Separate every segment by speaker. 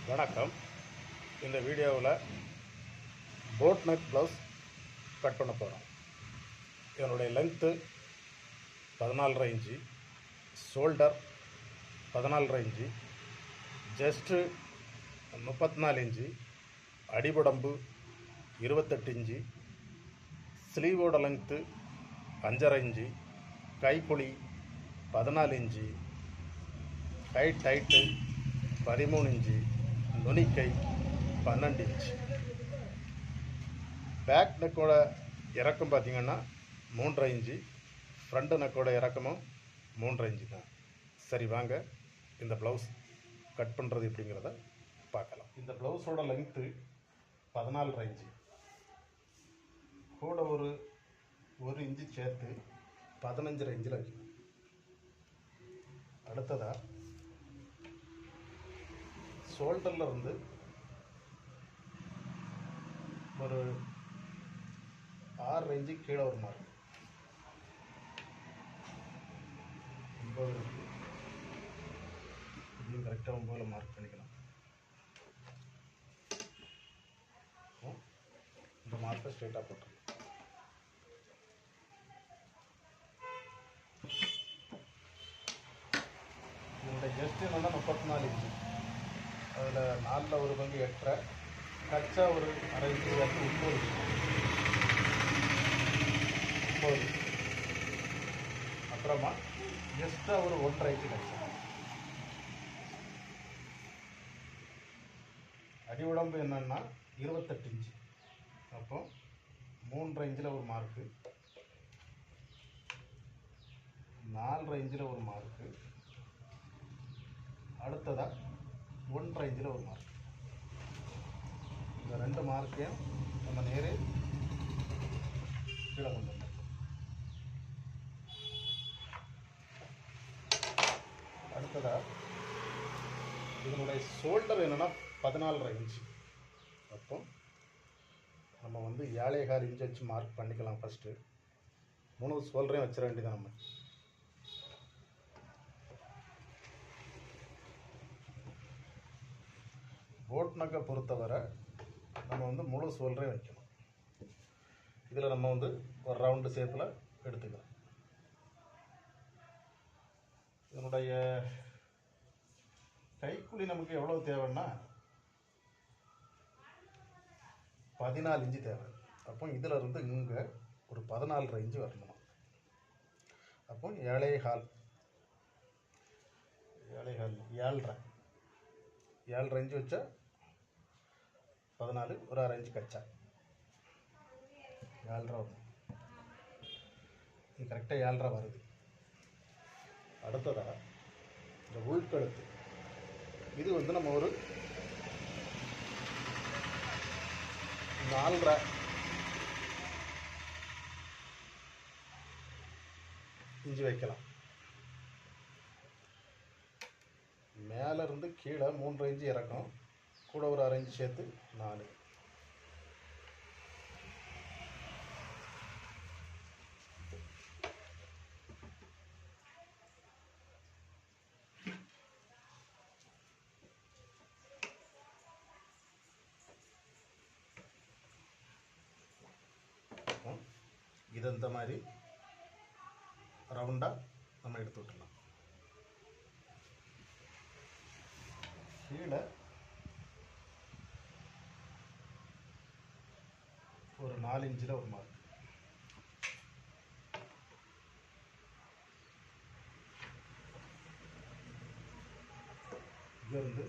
Speaker 1: வணக்கம். இந்த வீடியோவில் போட் நெக் ப்ளவுஸ் கட் பண்ண போகிறோம். இதனுடைய length 14.5 inch, shoulder 14.5 inch, chest 34 inch, அடிபடம்பு 28 இன்ச்சு, ஸ்லீவோட லென்த்து 5.5 இன்ச்சு, கைக்குழி 14 இன்ச்சு, டைட்டு 13 இன்ச்சு, நுனிக்கை 12 இன்ச்சு. பேக் நெக்கோட இறக்கம் பார்த்திங்கன்னா 3.5 இன்ச்சு, ஃப்ரண்ட் நெக்கோட இறக்கமும் 3.5 இன்ச்சு தான். சரி, வாங்க இந்த ப்ளவுஸ் கட் பண்ணுறது எப்படிங்கிறத பார்க்கலாம். இந்த ப்ளவுஸோட லென்த்து 14.5 இன்ச்சு, கூட ஒரு இன்ச்சு சேர்த்து 15.5 இன்ச்சில் வைக்கணும். அடுத்ததாக ஷோல்டரில் இருந்து ஒரு 6 இன்ச்சு கீழே ஒரு மார்க், 9 இருக்குது, இதையும் கரெக்டாக 9 மார்க் பண்ணிக்கலாம். இந்த மார்க்கை ஸ்ட்ரெயிட்டாக போட்டுருக்கோம். இதோட ஜஸ்ட் என்னென்னா 34 இன்ச்சு, அதில் 4 ஒரு பங்கு 8.5, கச்சா ஒரு அரை இன்ச்சு வரைக்கும் 9. அப்புறமா எக்ஸ்ட்ரா ஒரு 1.5 இன்ச்சு கச்சா. அடி உடம்பு என்னன்னா 28 இன்ச்சு, அப்போ 3.5 இன்ச்சில் ஒரு மார்க்கு, 4.5 இன்ச்சில் ஒரு மார்க்கு, அடுத்ததாக 1.5 இன்ச்சில் ஒரு மார்க். இந்த 2 மார்க்கையும் நம்ம நேரே கீழே கொண்டு வந்தோம். அடுத்ததாக இதனுடைய ஷோல்டர் என்னென்னா 14.5 இன்ச்சு, அப்போ நம்ம 7.25 இன்ச்சு வச்சு மார்க் பண்ணிக்கலாம். ஃபஸ்ட்டு 3 ஷோல்டரையும் வச்சிட வேண்டியதான். நம்ம போட் நெக்கை பொறுத்தவரை நம்ம முழு ஷோல்டரையும் வைக்கணும். இதில் நம்ம ஒரு ரவுண்டு ஷேப்பில் எடுத்துக்கலாம். இதனுடைய கைக்குழி நமக்கு எவ்வளோ தேவைன்னா 14 இன்ச்சு தேவை. அப்போ இதில் இருந்து இங்கே ஒரு 14.5 இன்ச்சு வரணும். அப்போ 7.5 இன்ச்சு வச்சா 14, ஒரு அரை இன்ச்சு கச்சா 7.5 வரும். இது கரெக்டாக 7.5 வருது. அடுத்ததாக இந்த உள்கழுத்து, இது நம்ம ஒரு 4.5 இன்ச்சு வைக்கலாம். மேலே இருந்து கீழே 3.5 இன்ச்சு இறக்கம், கூட ஒரு அரை இன்ச்சு சேர்த்து 4. இது இந்த மாதிரி ரவுண்டாக நம்ம எடுத்து விட்டுலாம். கீழே ஒரு 4 இன்ச்சில் ஒரு மார்க், இங்கேருந்து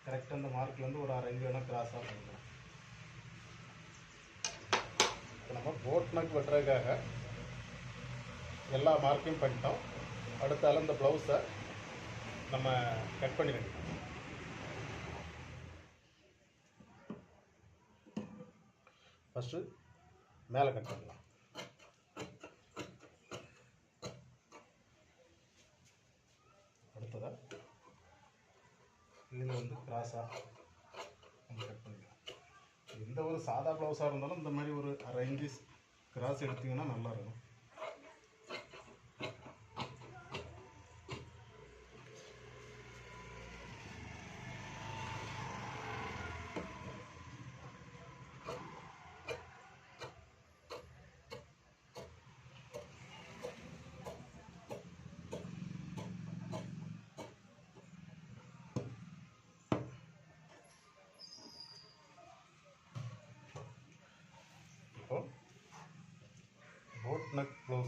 Speaker 1: கரெக்டாக அந்த மார்க்லேருந்து ஒரு அரை இன்ச்சு வேணால் கிராஸாக பண்ணிக்கலாம். இப்போ நம்ம போட் நெக் வெட்டுறதுக்காக எல்லா மார்க்கையும் பண்ணிட்டோம். அடுத்தால இந்த ப்ளவுஸை நம்ம கட் பண்ணி வைக்கணும். ஃபஸ்ட்டு மேலே கட் பண்ணலாம். அடுத்ததாக இதில் கிராஸாக நம்ம கட் பண்ணிக்கலாம். எந்த ஒரு சாதா ப்ளவுஸாக இருந்தாலும் இந்த மாதிரி ஒரு அரை இன்ச்சு கிராஸ் எடுத்திங்கன்னா நல்லாயிருக்கும்.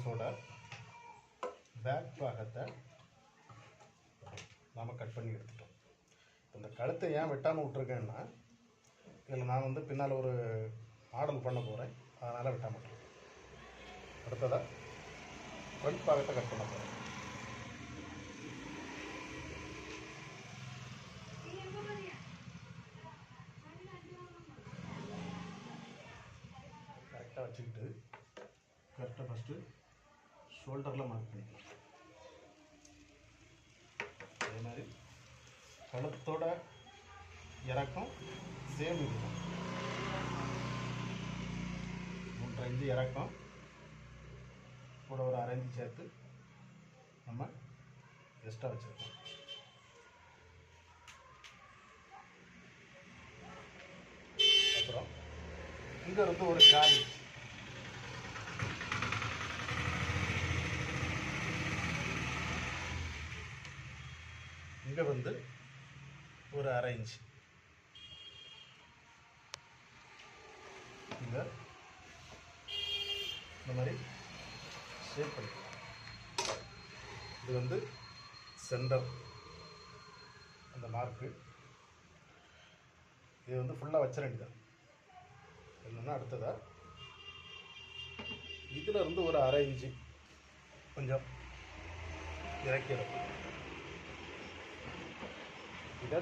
Speaker 1: ப்ளவுஸோட பேக் பாகத்தை நாம் கட் பண்ணி எடுத்துட்டோம். இந்த கழுத்தை ஏன் வெட்டாமல் விட்டுருக்கேன்னா, இதில் நான் வந்து பின்னால் ஒரு மாடல் பண்ண போகிறேன், அதனால் வெட்டாமல் விட்டுருக்கேன். அடுத்ததாக ஃப்ரண்ட் பாகத்தை கட் பண்ண போகிறேன். கரெக்டாக வச்சுக்கிட்டு கரெக்டாக ஃபஸ்ட்டு ஷோல்டரில் மார்க் பண்ணிக்கலாம். அதே மாதிரி கழுத்தோட இறக்கம் சேம் இருக்கும். 3.5 இன்ச்சு இறக்கம் கூட ஒரு 1/2 இன்ச்சு சேர்த்து நம்ம எக்ஸ்ட்ரா வச்சுருக்கோம். அப்புறம் இங்கே இருந்து ஒரு 1/4 இன்ச் இங்கே வந்து ஒரு 1/2 இன்ச் இங்கே இந்த மாதிரி ஷேப் பண்ணிக்கலாம். இது வந்து சென்டர் அந்த மார்க்கு. இது வந்து ஃபுல்லாக வச்சிட வேண்டியது. என்னென்னா அடுத்ததாக இதில் இருந்து ஒரு 1/2 இன்ச்சு கொஞ்சம் இறக்கிடும். இதை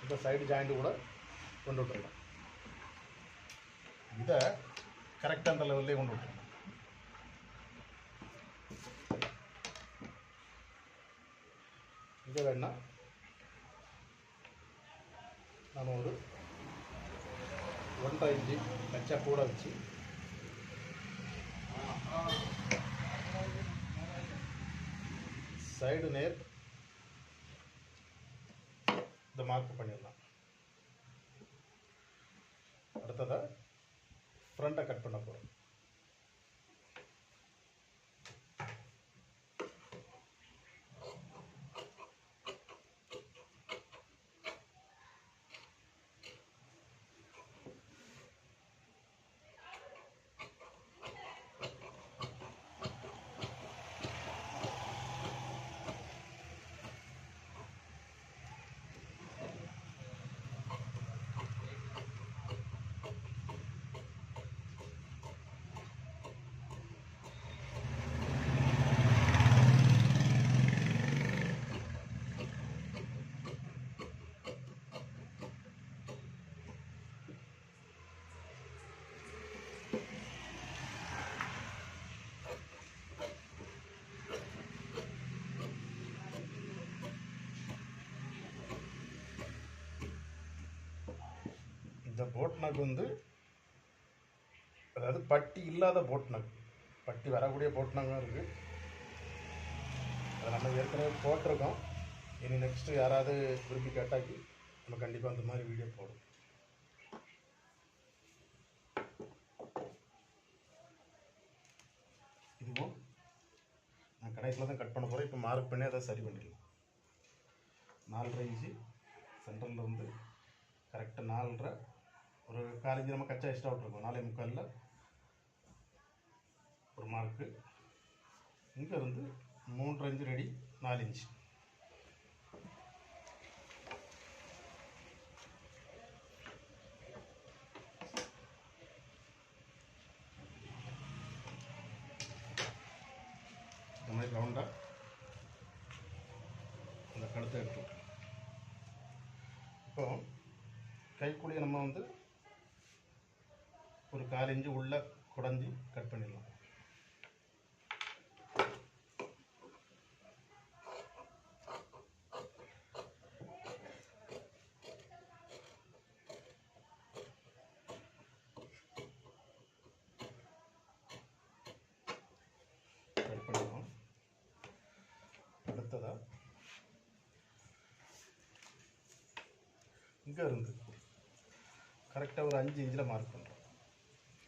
Speaker 1: இந்த சைடு ஜாயிண்ட்டு கூட கொண்டு விட்டுருலாம். இதை கரெக்டாக அந்த லெவல்லே கொண்டு விட்டுருலாம். இதை வேணால் நம்ம ஒரு 1.5 இன்ச்சு கச்சா கூட வச்சு சைடு நேர் இந்த மார்க் பண்ணிடலாம். அடுத்ததாக ஃப்ரண்ட்டை கட் பண்ண போகிறோம். இந்த போட் நக் வந்து அதாவது பட்டி இல்லாத போட் நக், பட்டி வரக்கூடிய போட் நக்கும் இருக்குது. அதை நம்ம ஏற்கனவே போட்டிருக்கோம். இனி நெக்ஸ்ட்டு யாராவது விரும்பி கேட்டாக்கி நம்ம கண்டிப்பாக அந்த மாதிரி வீடியோ போடும். இதுவும் நான் கடைசியில் தான் கட் பண்ண போகிறேன். இப்போ மார்க் பண்ணி அதை சரி பண்ணிடலாம். 4.5 இன்ச்சு சென்டரில் இருந்து கரெக்டாக 4.5 ஒரு 1/4 இன்ச்சு நம்ம கச்சா எக்ஸ்ட்ரா விட்ருக்கோம். 4.75 ஒரு மார்க்கு. இங்கே இருந்து 3.5 இன்ச்சு ரெடி 4 இன்ச்சு. இந்த மாதிரி ரவுண்டாக அந்த கழுத்தை எடுத்து விட்டுருக்கோம். இப்போ கைக்குழியை நம்ம வந்து ஒரு 1/4 இன்ச்சு உள்ள குடஞ்சி கட் பண்ணிடலாம். கட் பண்ணிடலாம். அடுத்ததாக இங்கே இருந்து கரெக்டாக ஒரு 5 இன்ச்சில் மார்க் பண்ணுறோம்.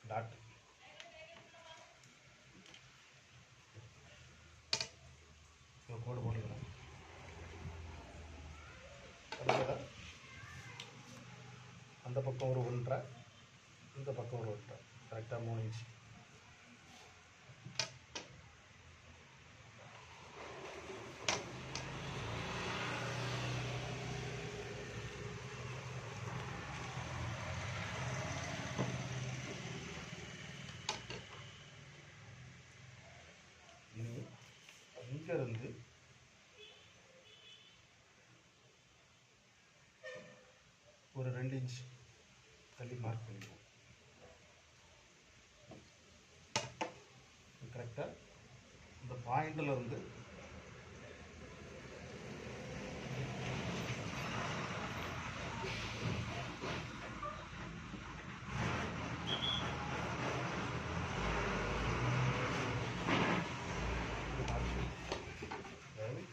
Speaker 1: டாட் ஒரு கோடு போட்டுக்கலாம். அடுத்ததாக அந்த பக்கம் ஒரு 1.5, இந்த பக்கம் ஒரு 1.5, கரெக்டாக 3 இன்ச்சு. இங்கேருந்து ஒரு 2 இன்ச் தள்ளி மார்க் பண்ணிடுவோம். கரெக்டாக இந்த பாயிண்டில் இருந்து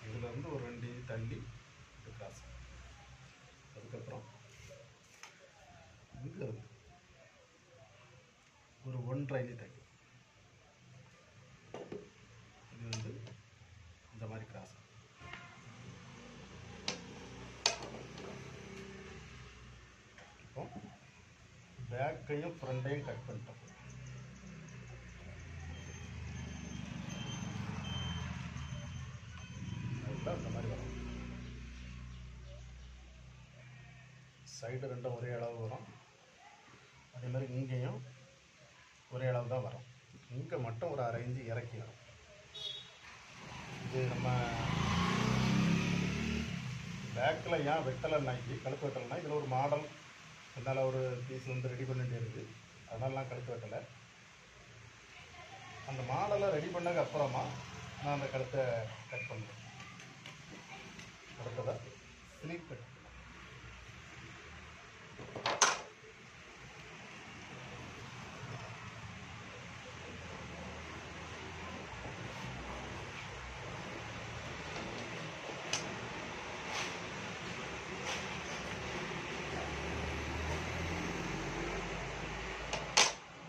Speaker 1: இதிலேருந்து ஒரு 2 இன்ச் தள்ளி கிராஸ். அதுக்கப்புறம் இங்கேருந்து ஒரு 1.5 இன்ச் தள்ளி இது வந்து இந்த மாதிரி கிராஸ். இப்போ பேக்கையும் ஃப்ரண்ட்டையும் கட் பண்ணிட்டோம். அதுதான் இந்த மாதிரி வரும். சைடு ரெண்டும் ஒரே அளவு வரும். அதே மாதிரி இங்கேயும் ஒரே அளவு தான் வரும். இங்கே மட்டும் ஒரு 1/2 இன்ச்சு இறக்கி வரும். இது நம்ம பேக்கில் ஏன் வெட்டலைன்னாக்கி கழுத்து வெட்டலைன்னா இதில் ஒரு மாடல் என்னால் ஒரு பீஸ் வந்து ரெடி பண்ணிட்டே இருக்குது. அதனால நான் கழுத்து வெட்டலை. அந்த மாடலை ரெடி பண்ணதுக்கு அப்புறமா நான் அந்த கழுத்தை கட் பண்ணுவேன். அடுத்ததாக ஸ்லீவ் கட்.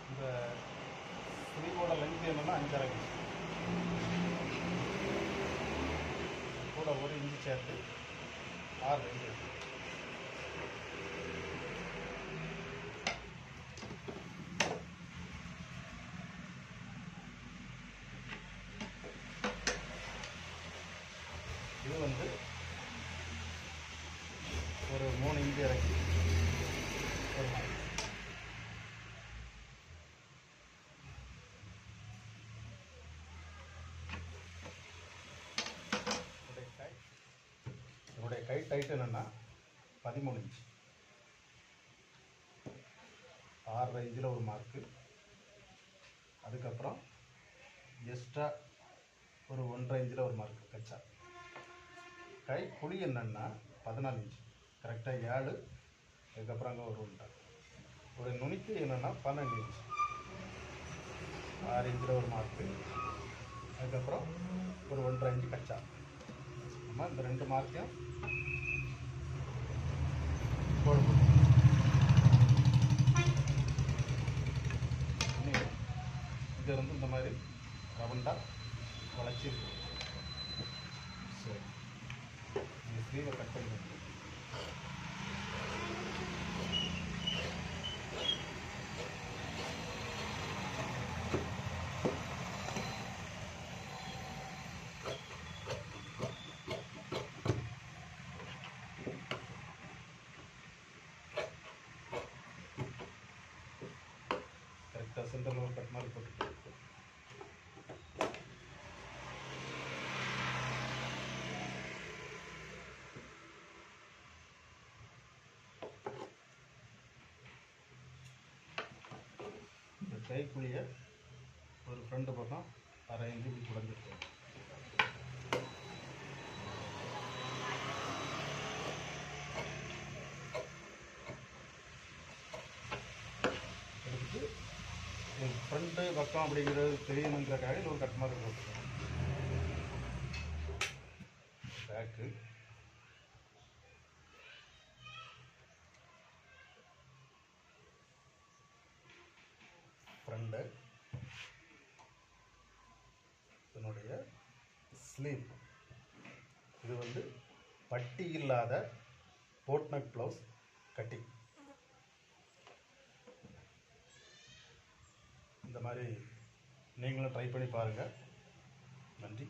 Speaker 1: இந்த ஸ்லீவோட லென்த் என்னன்னா 5.5 இன்ச். கூட 1 இன்ச்சு சேர்த்து 6 இன்ச்சு. இது வந்து ஒரு 3 இன்ச்சு இறக்கி ஒரு மாதிரி. என்னுடைய கை டைட் என்னென்னா 13 இன்ச். 6 இன்ச்சில் ஒரு மார்க்கு. அதுக்கப்புறம் எக்ஸ்ட்ரா ஒரு 1.5 இன்ச்சில் ஒரு மார்க்கு கச்சா. கை குழி என்னென்னா 14 இன்ச். கரெக்டாக 7. அதுக்கப்புறம் அங்கே ஒரு உண்டை. ஒரு நுனிக்கு என்னென்னா 12 இன்ச். 6 இன்ச்சில் ஒரு மார்க்கு. அதுக்கப்புறம் ஒரு 1.5 இன்ச்சு கச்சா. நம்ம இந்த 2 மார்க்கையும் போடுவோம். இங்கேருந்து இந்த மாதிரி ரவுண்டாக வளைச்சிருக்கு. சரி, இந்த ஸ்லீவை கட் பண்ணி கரெக்டாக சென்டரில் ஒரு கட் மாதிரி போட்டுட்டு இந்த கைக்குழியை ஒரு ஃப்ரண்ட் பக்கம் 1/2 இன்ச்சு இப்படி குறைஞ்சிருக்கோம். எடுத்துட்டு ஃப்ரண்ட்டு பக்கம் அப்படிங்கிறது தெரியணுங்கிறக்காக இது ஒரு கட் மாதிரி போட்டுருக்கோம். பேக்கு ஃப்ரண்ட்டு இதனுடைய ஸ்லீவ். இது வந்து பட்டி இல்லாத போட் நெக் ப்ளவுஸ் கட்டிங். இந்த மாதிரி நீங்களும் ட்ரை பண்ணி பாருங்கள். நன்றி.